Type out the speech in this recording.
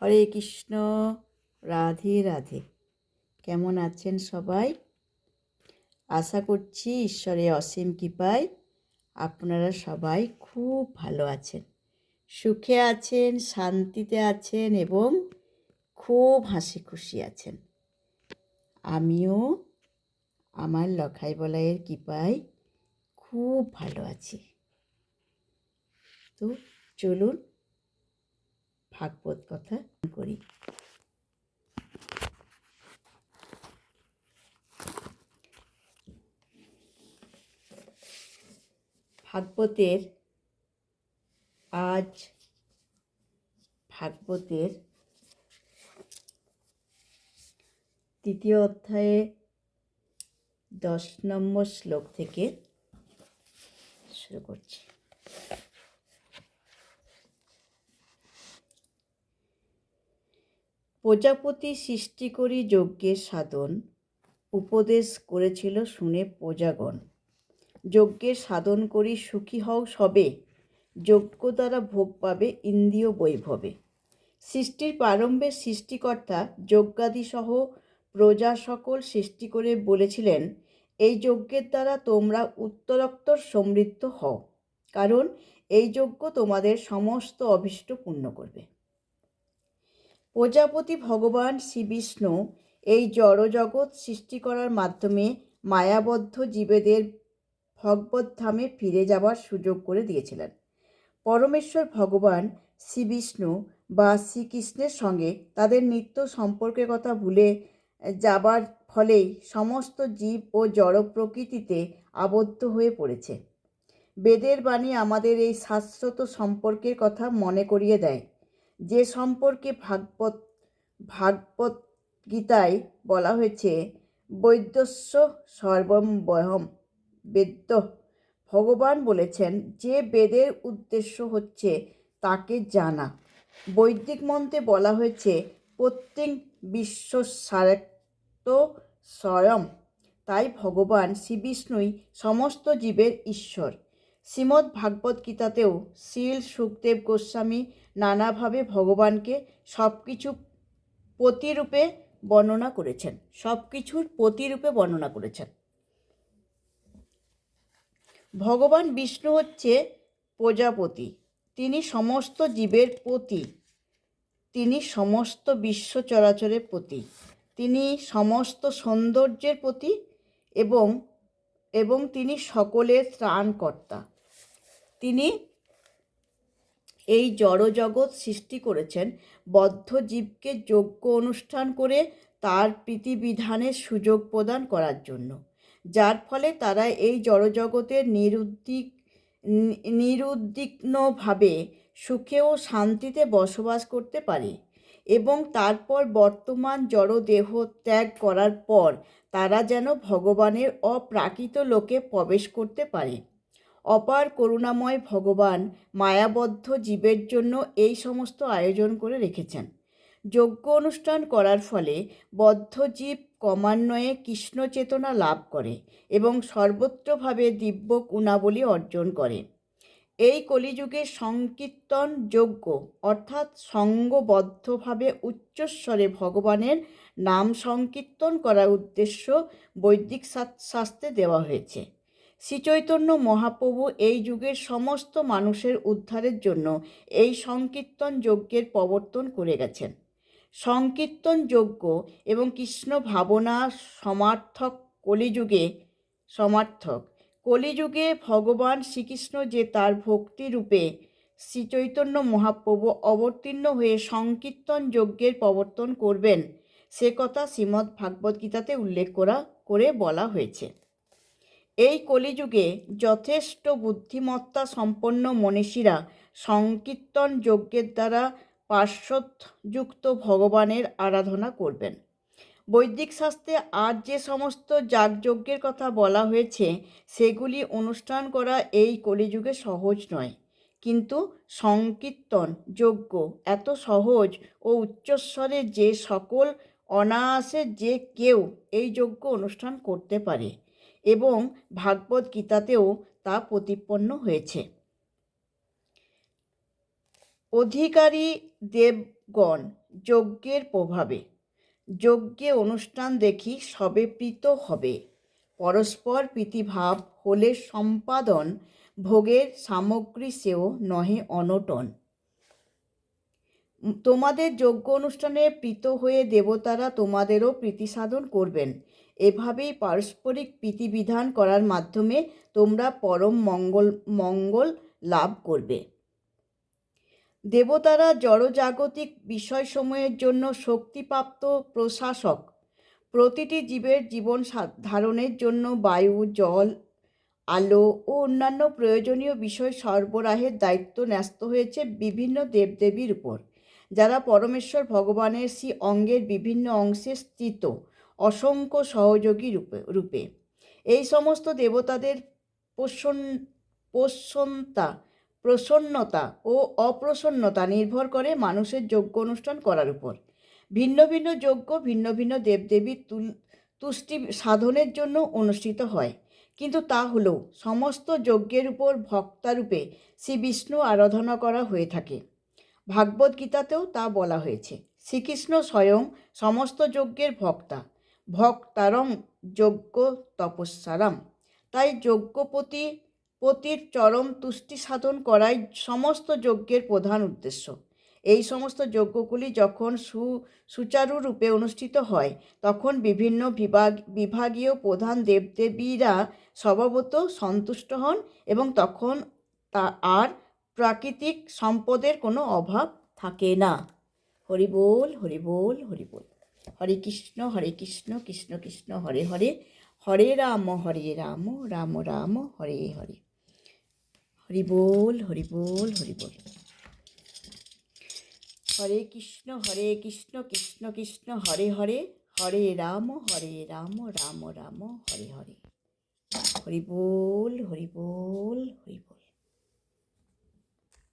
হরে কৃষ্ণ, রাধে রাধে। কেমন আছেন সবাই? আশা করছি ঈশ্বরের অসীম কৃপায় আপনারা সবাই খুব ভালো আছেন, সুখে আছেন, শান্তিতে আছেন এবং খুব হাসি খুশি আছেন। আমিও আমার লখাই বলাইয়ের কৃপায় খুব ভালো আছি। তো চলুন ভাগবত কথা করি। ভাগবতের তৃতীয় অধ্যায়ে 10 নম্বর শ্লোক থেকে শুরু করছি। প্রজাপতি সৃষ্টি করি যজ্ঞের সাধন, উপদেশ করেছিল শুনে প্রজাগণ। যজ্ঞের সাধন করি সুখী হও সবে, যজ্ঞ দ্বারা ভোগ পাবে ইন্দ্রিয় বৈভবে। সৃষ্টির প্রারম্ভে সৃষ্টিকর্তা যজ্ঞাদি সহ প্রজা সকল সৃষ্টি করে বলেছিলেন, এই যজ্ঞের দ্বারা তোমরা উত্তরোত্তর সমৃদ্ধ হও, কারণ এই যজ্ঞ তোমাদের সমস্ত অভীষ্ট পূর্ণ করবে। প্রজাপতি ভগবান শ্রীবিষ্ণু এই জড়জগৎ সৃষ্টি করার মাধ্যমে মায়াবদ্ধ জীবেদের ভগবদ্ধামে ফিরে যাবার সুযোগ করে দিয়েছিলেন। পরমেশ্বর ভগবান শ্রীবিষ্ণু বা শ্রীকৃষ্ণের সঙ্গে তাদের নিত্য সম্পর্কের কথা ভুলে যাবার ফলেই সমস্ত জীব ও জড় প্রকৃতিতে আবদ্ধ হয়ে পড়েছে। বেদের বাণী আমাদের এই শাশ্বত সম্পর্কের কথা মনে করিয়ে দেয়, যে সম্পর্কে ভাগবত গীতায় বলা হয়েছে, বৈদ্যস্য সর্বম বয়ম বেদ্য। ভগবান বলেছেন যে বেদের উদ্দেশ্য হচ্ছে তাকে জানা। বৈদিক মন্ত্রে বলা হয়েছে প্রত্যেক বিশ্বসারেত্ব স্বয়ং। তাই ভগবান শ্রীবিষ্ণুই সমস্ত জীবের ঈশ্বর। শ্রীমদ্ ভাগবত গীতাতেও শ্রীল সুখদেব গোস্বামী নানাভাবে ভগবানকে সবকিছুর প্রতিরূপে বর্ণনা করেছেন। ভগবান বিষ্ণু হচ্ছে প্রজাপতি, তিনি সমস্ত জীবের পতি, তিনি সমস্ত বিশ্ব চরাচরের পতি, তিনি সমস্ত সৌন্দর্যের পতি এবং তিনি সকলের ত্রাণকর্তা। তিনি এই জড়জগৎ সৃষ্টি করেছেন বদ্ধ জীবকে যজ্ঞ অনুষ্ঠান করে তার প্রীতিবিধানের সুযোগ প্রদান করার জন্য, যার ফলে তারা এই জড়জগতের নিরুদ্বিগ্নভাবে সুখে ও শান্তিতে বসবাস করতে পারে এবং তারপর বর্তমান জড় দেহ ত্যাগ করার পর তারা যেন ভগবানের অপ্রাকৃত লোকে প্রবেশ করতে পারে। অপার করুণাময় ভগবান মায়াবদ্ধ জীবের জন্য এই সমস্ত আয়োজন করে রেখেছেন। যজ্ঞ অনুষ্ঠান করার ফলে বদ্ধ জীব ক্রমান্বয়ে কৃষ্ণ চেতনা লাভ করে এবং সর্বত্রভাবে দিব্য গুণাবলী অর্জন করে। এই কলিযুগে সংকীর্তন যজ্ঞ অর্থাৎ সঙ্গবদ্ধভাবে উচ্চস্বরে ভগবানের নাম সংকীর্তন করার উদ্দেশ্য বৈদিক শাস্ত্রে দেওয়া হয়েছে। শ্রীচৈতন্য মহাপ্রভু এই যুগের সমস্ত মানুষের উদ্ধারের জন্য এই সংকীর্তন যজ্ঞের প্রবর্তন করে গেছেন। সংকীর্তন যজ্ঞ এবং কৃষ্ণ ভাবনা কলিযুগে ভগবান শ্রীকৃষ্ণ যে তার ভক্তিরূপে শ্রীচৈতন্য মহাপ্রভু অবতীর্ণ হয়ে সংকীর্তন যজ্ঞের প্রবর্তন করবেন, সে কথা শ্রীমদ্ ভাগবত গীতাতে উল্লেখ করে বলা হয়েছে। এই কলিযুগে যথেষ্ট বুদ্ধিমত্তা সম্পন্ন মনীষীরা সংকীর্তন যজ্ঞের দ্বারা পার্শ্বযুক্ত ভগবানের আরাধনা করবেন। বৈদিক শাস্ত্রে আর যে সমস্ত যাগযজ্ঞের কথা বলা হয়েছে সেগুলি অনুষ্ঠান করা এই কলিযুগে সহজ নয়, কিন্তু সংকীর্তন যজ্ঞ এত সহজ ও উচ্চস্বরে যে সকল অনায়াসে যে কেউ এই যজ্ঞ অনুষ্ঠান করতে পারে এবং ভাগবত গীতাতেও তা প্রতিপন্ন হয়েছে। অধিকারী দেবগণ যজ্ঞের প্রভাবে। যজ্ঞে অনুষ্ঠান দেখি সবে প্রীত হবে। পরস্পর প্রীতিভাব হলে সম্পাদন, ভোগের সামগ্রী সেও নহে অনটন। তোমাদের যজ্ঞ অনুষ্ঠানে প্রীত হয়ে দেবতারা তোমাদেরও প্রীতি সাধন করবেন। এভাবেই পারস্পরিক প্রীতিবিধান করার মাধ্যমে তোমরা পরম মঙ্গল লাভ করবে। দেবতারা জড়জাগতিক বিষয়সমূহের জন্য শক্তিপ্রাপ্ত প্রশাসক। প্রতিটি জীবের জীবন ধারণের জন্য বায়ু, জল, আলো ও অন্যান্য প্রয়োজনীয় বিষয় সরবরাহের দায়িত্ব ন্যস্ত হয়েছে বিভিন্ন দেবদেবীর উপর, যারা পরমেশ্বর ভগবানের শ্রী অঙ্গের বিভিন্ন অংশে স্থিত অসংখ্য সহযোগী রূপে। এই সমস্ত দেবতাদের প্রসন্নতা ও অপ্রসন্নতা নির্ভর করে মানুষের যজ্ঞ অনুষ্ঠান করার উপর। ভিন্ন ভিন্ন যজ্ঞ ভিন্ন ভিন্ন দেবদেবীর তুষ্টি সাধনের জন্য অনুষ্ঠিত হয়, কিন্তু তা হলেও সমস্ত যজ্ঞের উপর ভক্তারূপে শ্রী বিষ্ণু আরাধনা করা হয়ে থাকে। ভাগবত গীতাতেও তা বলা হয়েছে। শ্রীকৃষ্ণ স্বয়ং সমস্ত যজ্ঞের ভক্তা, ভক্তারং যজ্ঞ তপস্যারাম। তাই যজ্ঞপতির চরম তুষ্টি সাধন করাই সমস্ত যজ্ঞের প্রধান উদ্দেশ্য। এই সমস্ত যজ্ঞগুলি যখন সুচারুরূপে অনুষ্ঠিত হয়, তখন বিভিন্ন বিভাগীয় প্রধান দেবদেবীরা স্বভাবত সন্তুষ্ট হন এবং তখন আর প্রাকৃতিক সম্পদের কোনো অভাব থাকে না। হরি বল, হরি বল, হরি বল। হরে কৃষ্ণ কৃষ্ণ কৃষ্ণ হরে হরে, হরে রাম রাম রাম হরে হরে। হরি বল, হরি বল, হরি বল। হরে কৃষ্ণ কৃষ্ণ কৃষ্ণ হরে হরে, হরে রাম রাম রাম হরে হরে। হরি বল, হরি বল।